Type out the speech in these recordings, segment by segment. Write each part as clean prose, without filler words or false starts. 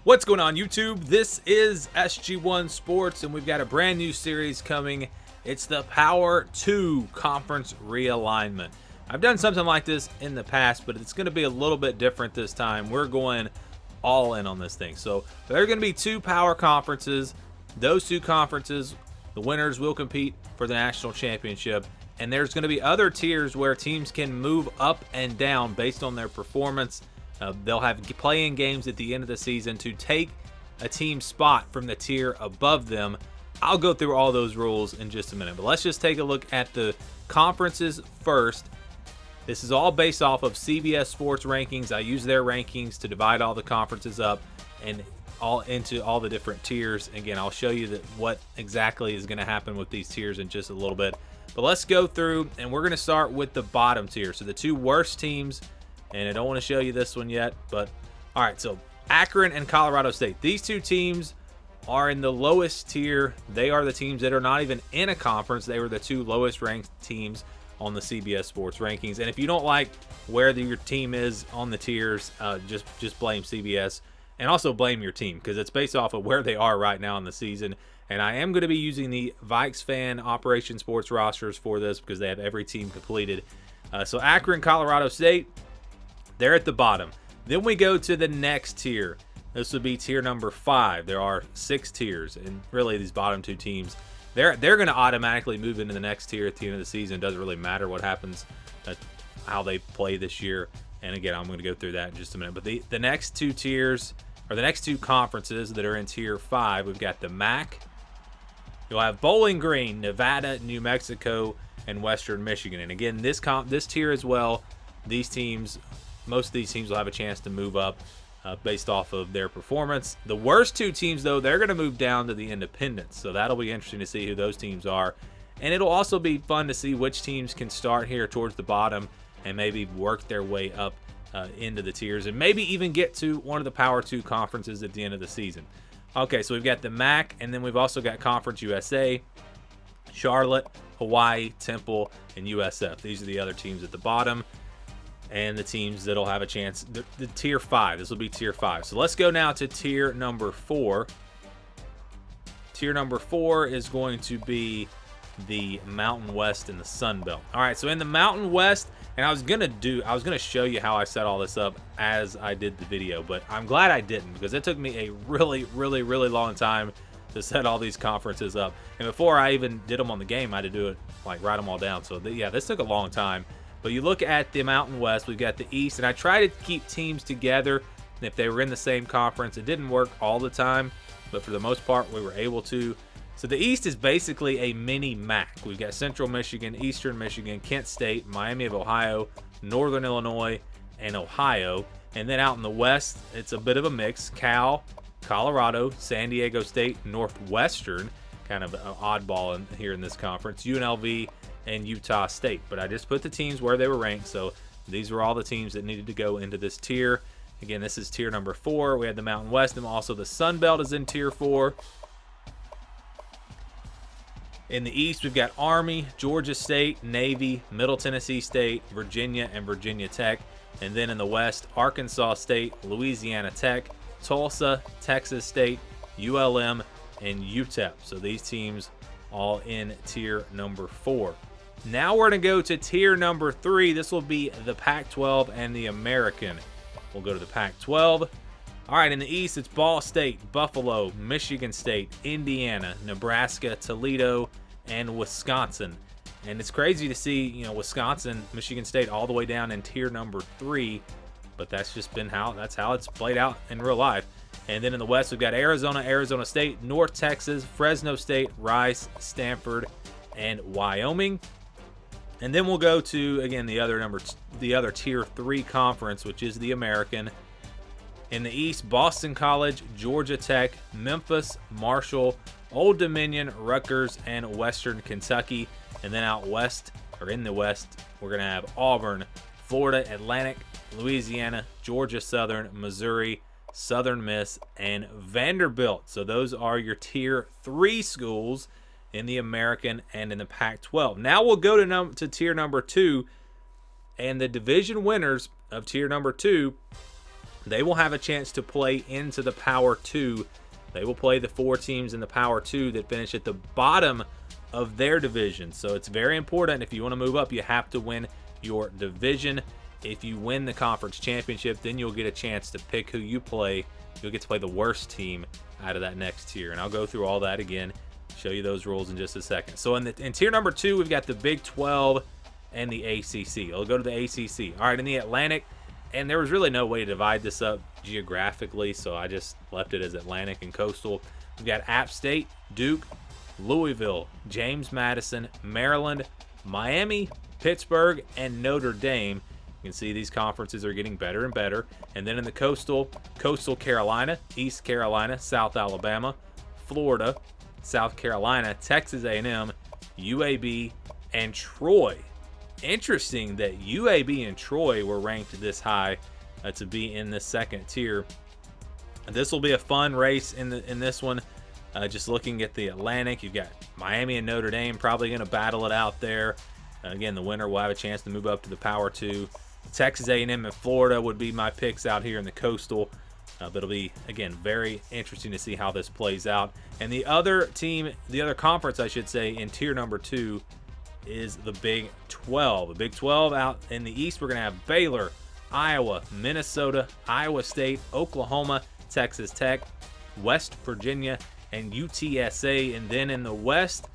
What's going on, YouTube? This is SG1 Sports, and we've got a brand new series coming. It's the Power 2 Conference Realignment. I've done something like this in the past, but it's going to be a little bit different this time. We're going all in on this thing. So there are going to be two power conferences. Those two conferences, the winners will compete for the national championship. And there's going to be other tiers where teams can move up and down based on their performance. They'll have playing games at the end of the season to take a team spot from the tier above them. I'll go through all those rules in just a minute, but let's just take a look at the conferences first. This is all based off of CBS Sports rankings. I use their rankings to divide all the conferences up and all into all the different tiers. Again, I'll show you what exactly is going to happen with these tiers in just a little bit. But let's go through, and we're going to start with the bottom tier. So the two worst teams. And I don't want to show you this one yet, but all right, so Akron and Colorado State. These two teams are in the lowest tier. They are the teams that are not even in a conference. They were the two lowest ranked teams on the CBS Sports rankings. And if you don't like where your team is on the tiers, just blame CBS and also blame your team because it's based off of where they are right now in the season. And I am going to be using the Vikes Fan Operation Sports rosters for this because they have every team completed. So Akron, Colorado State, they're at the bottom. Then we go to the next tier. This would be tier number 5. There are 6 tiers, and really these bottom two teams, they're going to automatically move into the next tier at the end of the season. It doesn't really matter what happens, how they play this year. And again, I'm going to go through that in just a minute. But the next two tiers, or the next two conferences that are in tier 5, we've got the MAC. You'll have Bowling Green, Nevada, New Mexico, and Western Michigan. And again, this tier as well, most of these teams will have a chance to move up based off of their performance. The worst two teams, though, they're going to move down to the independents. So that'll be interesting to see who those teams are. And it'll also be fun to see which teams can start here towards the bottom and maybe work their way up into the tiers and maybe even get to one of the Power 2 conferences at the end of the season. Okay, so we've got the MAC, and then we've also got Conference USA, Charlotte, Hawaii, Temple, and USF. These are the other teams at the bottom. And the teams that'll have a chance, the tier 5. This will be tier 5. So let's go now to tier number 4. Tier number 4 is going to be the Mountain West and the Sun Belt. All right, so in the Mountain West, and I was gonna show you how I set all this up as I did the video, but I'm glad I didn't because it took me a really long time to set all these conferences up. And before I even did them on the game, I had to do it, like write them all down. So yeah, this took a long time. But you look at the Mountain West, we've got the East, and I try to keep teams together. If they were in the same conference, it didn't work all the time, but for the most part, we were able to. So the East is basically a mini MAC. We've got Central Michigan, Eastern Michigan, Kent State, Miami of Ohio, Northern Illinois, and Ohio. And then out in the West, it's a bit of a mix. Cal, Colorado, San Diego State, Northwestern, kind of an oddball here in this conference, UNLV, and Utah State. But I just put the teams where they were ranked, so these were all the teams that needed to go into this tier. Again, this is tier number 4. We had the Mountain West, and also the Sun Belt is in tier 4. In the East, we've got Army, Georgia State, Navy, Middle Tennessee State, Virginia, and Virginia Tech. And then in the West, Arkansas State, Louisiana Tech, Tulsa, Texas State, ULM, and UTEP. So these teams all in tier number 4. Now we're going to go to tier number 3. This will be the Pac-12 and the American. We'll go to the Pac-12. All right, in the East, it's Ball State, Buffalo, Michigan State, Indiana, Nebraska, Toledo, and Wisconsin. And it's crazy to see, Wisconsin, Michigan State all the way down in tier number 3, but that's just been how it's played out in real life. And then in the West, we've got Arizona, Arizona State, North Texas, Fresno State, Rice, Stanford, and Wyoming. And then we'll go to, again, the other tier 3 conference, which is the American. In the East, Boston College, Georgia Tech, Memphis, Marshall, Old Dominion, Rutgers, and Western Kentucky. And then out west, or in the West, we're going to have Auburn, Florida Atlantic, Louisiana, Georgia Southern, Missouri, Southern Miss, and Vanderbilt. So those are your tier 3 schools in the American and in the Pac-12. Now we'll go to tier number 2, and the division winners of tier number 2 they will have a chance to play into the Power 2. They will play the 4 teams in the Power 2 that finish at the bottom of their division. So it's very important. If you want to move up, you have to win your division. If you win the conference championship, then you'll get a chance to pick who you play. You'll get to play the worst team out of that next tier. And I'll go through all that again, show you those rules in just a second. So in tier number 2, we've got the Big 12 and the ACC. I'll go to the ACC. All right, in the Atlantic, and there was really no way to divide this up geographically, so I just left it as Atlantic and Coastal. We've got App State, Duke, Louisville, James Madison, Maryland, Miami, Pittsburgh, and Notre Dame. You can see these conferences are getting better and better. And then in the Coastal Carolina, East Carolina, South Alabama, Florida, South Carolina, Texas A&M, UAB, and Troy. Interesting that UAB and Troy were ranked this high to be in the second tier. This will be a fun race in this one. Just looking at the Atlantic, you've got Miami and Notre Dame probably going to battle it out there. Again, the winner will have a chance to move up to the Power 2. Texas A&M and Florida would be my picks out here in the Coastal. But it'll be, again, very interesting to see how this plays out. And the other team, the other conference, I should say, in tier number 2 is the Big 12. The Big 12 out in the East, we're going to have Baylor, Iowa, Minnesota, Iowa State, Oklahoma, Texas Tech, West Virginia, and UTSA. And then in the West,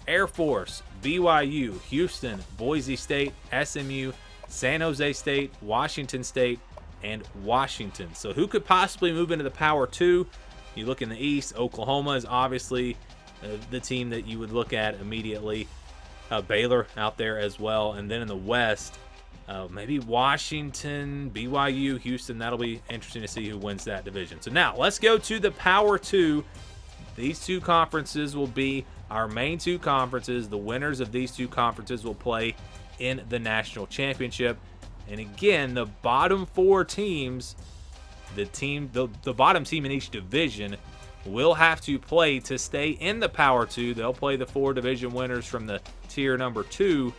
Air Force, BYU, Houston, Boise State, SMU, San Jose State, Washington State, and Washington. So who could possibly move into the Power 2? You look in the East, Oklahoma is obviously the team that you would look at immediately. Baylor out there as well. And then in the West, maybe Washington, BYU, Houston. That'll be interesting to see who wins that division. So now let's go to the Power 2. These two conferences will be our main 2 conferences. The winners of these 2 conferences will play in the national championship. And again, the bottom 4 teams, the bottom team in each division will have to play to stay in the Power 2. They'll play the 4 division winners from the tier number 2,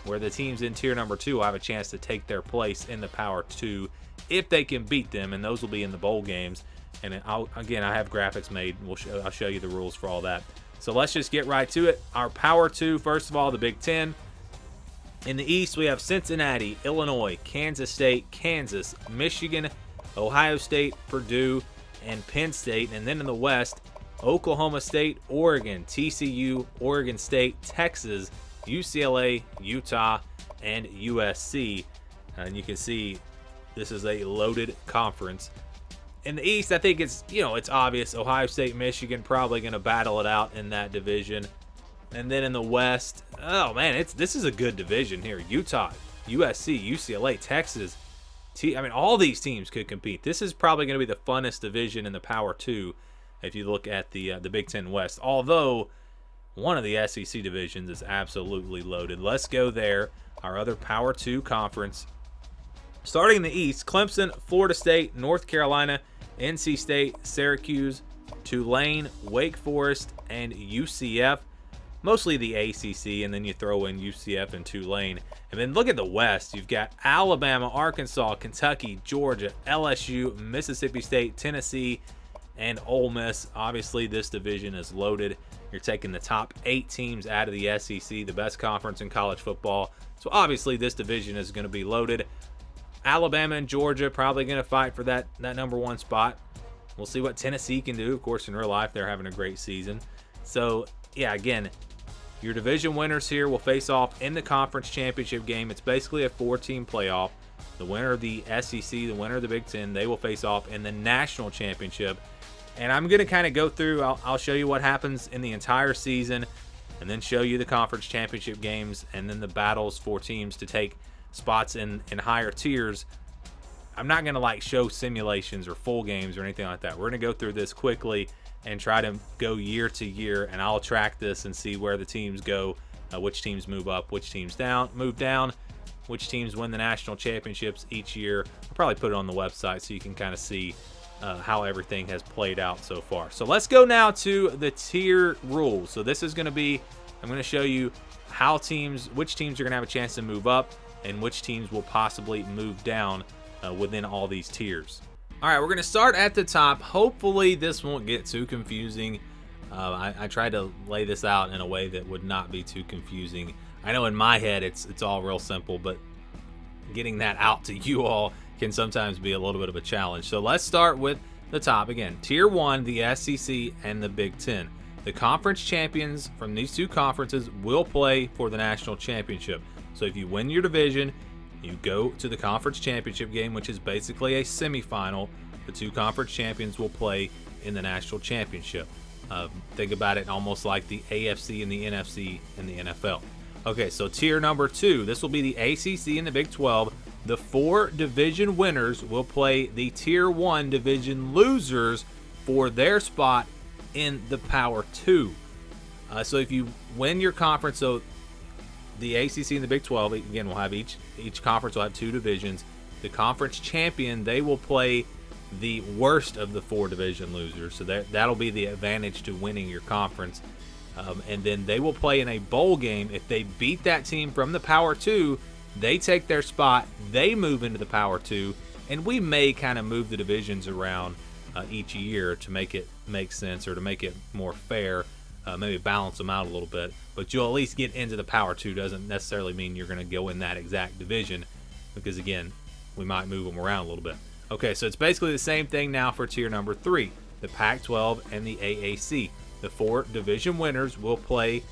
where the teams in tier number 2 will have a chance to take their place in the Power 2 if they can beat them, and those will be in the bowl games. And again, I have graphics made. I'll show you the rules for all that. So let's just get right to it. Our Power 2, first of all, the Big 10. In the East, we have Cincinnati, Illinois, Kansas State, Kansas, Michigan, Ohio State, Purdue, and Penn State. And then in the West, Oklahoma State, Oregon, TCU, Oregon State, Texas, UCLA, Utah, and USC. And you can see this is a loaded conference. In the East, I think it's obvious. Ohio State, Michigan probably going to battle it out in that division. And then in the West, oh man, this is a good division here. Utah, USC, UCLA, Texas. All these teams could compete. This is probably going to be the funnest division in the Power 2 if you look at the Big 10 West. Although one of the SEC divisions is absolutely loaded. Let's go there. Our other Power 2 conference. Starting in the East, Clemson, Florida State, North Carolina, NC State, Syracuse, Tulane, Wake Forest, and UCF. Mostly the ACC, and then you throw in UCF and Tulane. And then look at the West. You've got Alabama, Arkansas, Kentucky, Georgia, LSU, Mississippi State, Tennessee, and Ole Miss. Obviously, this division is loaded. You're taking the top 8 teams out of the SEC, the best conference in college football. So obviously, this division is going to be loaded. Alabama and Georgia probably going to fight for that number 1 spot. We'll see what Tennessee can do. Of course, in real life, they're having a great season. So, yeah, again, your division winners here will face off in the conference championship game. It's basically a 4-team playoff. The winner of the SEC, the winner of the Big Ten, they will face off in the national championship. And I'm going to kind of go through, I'll show you what happens in the entire season, and then show you the conference championship games, and then the battles for teams to take spots in higher tiers. I'm not going to show simulations or full games or anything like that. We're going to go through this quickly and try to go year to year, and I'll track this and see where the teams go, which teams move up, which teams move down, which teams win the national championships each year. I'll probably put it on the website so you can kind of see how everything has played out so far. So let's go now to the tier rules. So this is going to be, I'm going to show you which teams are going to have a chance to move up and which teams will possibly move down within all these tiers. All right, we're going to start at the top. Hopefully this won't get too confusing. I tried to lay this out in a way that would not be too confusing. I know in my head it's all real simple, but getting that out to you all can sometimes be a little bit of a challenge. So let's start with the top again. Tier 1, the SEC and the Big Ten. The conference champions from these two conferences will play for the national championship. So if you win your division, you go to the conference championship game, which is basically a semifinal. The two conference champions will play in the national championship. Think about it almost like the AFC and the NFC in the NFL. Okay, so tier number 2, this will be the ACC and the Big 12. The 4 division winners will play the tier 1 division losers for their spot in the Power 2. So if you win your conference, so the ACC and the Big 12, again, will have each conference will have 2 divisions. The conference champion, they will play the worst of the 4 division losers. So that'll be the advantage to winning your conference. And then they will play in a bowl game. If they beat that team from the Power 2, they take their spot, they move into the Power 2, and we may kind of move the divisions around each year to make it make sense or to make it more fair, maybe balance them out a little bit. But you'll at least get into the Power 2. Doesn't necessarily mean you're going to go in that exact division because, again, we might move them around a little bit. Okay, so it's basically the same thing now for tier number 3, the Pac-12 and the AAC. The 4 division winners will play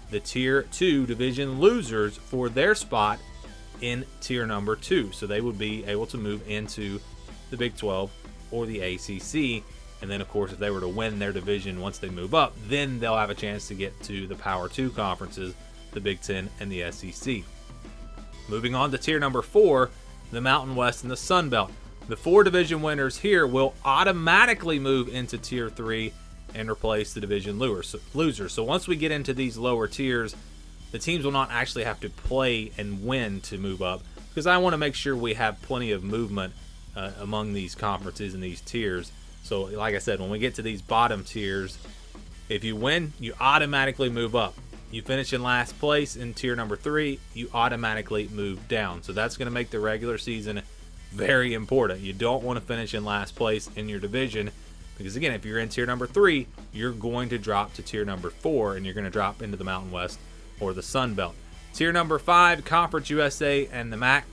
the tier 2 division losers for their spot in tier number 2. So they would be able to move into the Big 12 or the ACC. And then, of course, if they were to win their division once they move up, then they'll have a chance to get to the Power 2 conferences, the Big 10 and the SEC. Moving on to tier number 4, the Mountain West and the Sun Belt. The 4 division winners here will automatically move into tier 3 and replace the division losers. So once we get into these lower tiers, the teams will not actually have to play and win to move up, because I want to make sure we have plenty of movement among these conferences and these tiers. So like I said, when we get to these bottom tiers, if you win, you automatically move up. You finish in last place in tier number 3, you automatically move down. So that's going to make the regular season very important. You don't want to finish in last place in your division, because again, if you're in tier number 3, you're going to drop to tier number 4 and you're going to drop into the Mountain West or the Sun Belt. Tier number 5, Conference USA and the MAC.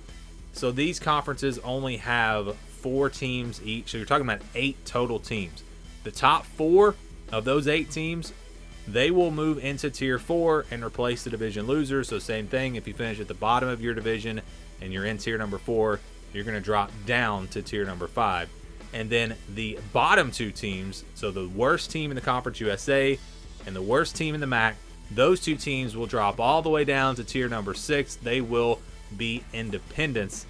So these conferences only have 4 teams each. So you're talking about 8 total teams. The top 4 of those 8 teams, they will move into tier 4 and replace the division losers. So same thing, if you finish at the bottom of your division and you're in tier number 4, you're going to drop down to tier number 5. And then the bottom 2 teams, so the worst team in the Conference USA and the worst team in the MAC, those 2 teams will drop all the way down to tier number 6. They will be independents,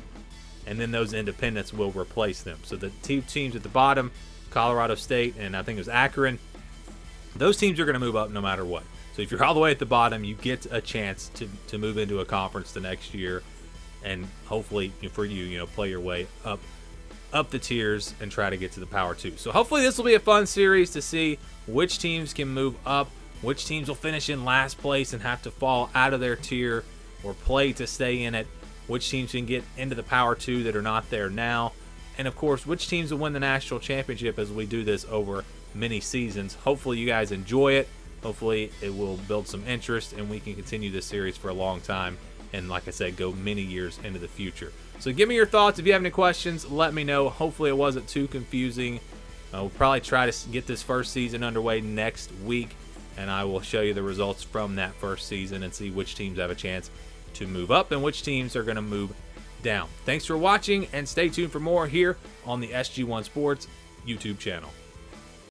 and then those independents will replace them. So the 2 teams at the bottom, Colorado State and I think it was Akron, those teams are going to move up no matter what. So if you're all the way at the bottom, you get a chance to move into a conference the next year, and hopefully for you, play your way up the tiers and try to get to the Power 2. So hopefully this will be a fun series to see which teams can move up, which teams will finish in last place and have to fall out of their tier or play to stay in it, which teams can get into the Power 2 that are not there now, and of course which teams will win the national championship as we do this over many seasons. Hopefully you guys enjoy it. Hopefully it will build some interest and we can continue this series for a long time, and like I said, go many years into the future. So give me your thoughts. If you have any questions, let me know. Hopefully it wasn't too confusing. We'll probably try to get this first season underway next week, and I will show you the results from that first season and see which teams have a chance to move up and which teams are going to move down. Thanks for watching, and stay tuned for more here on the SG1 Sports YouTube channel.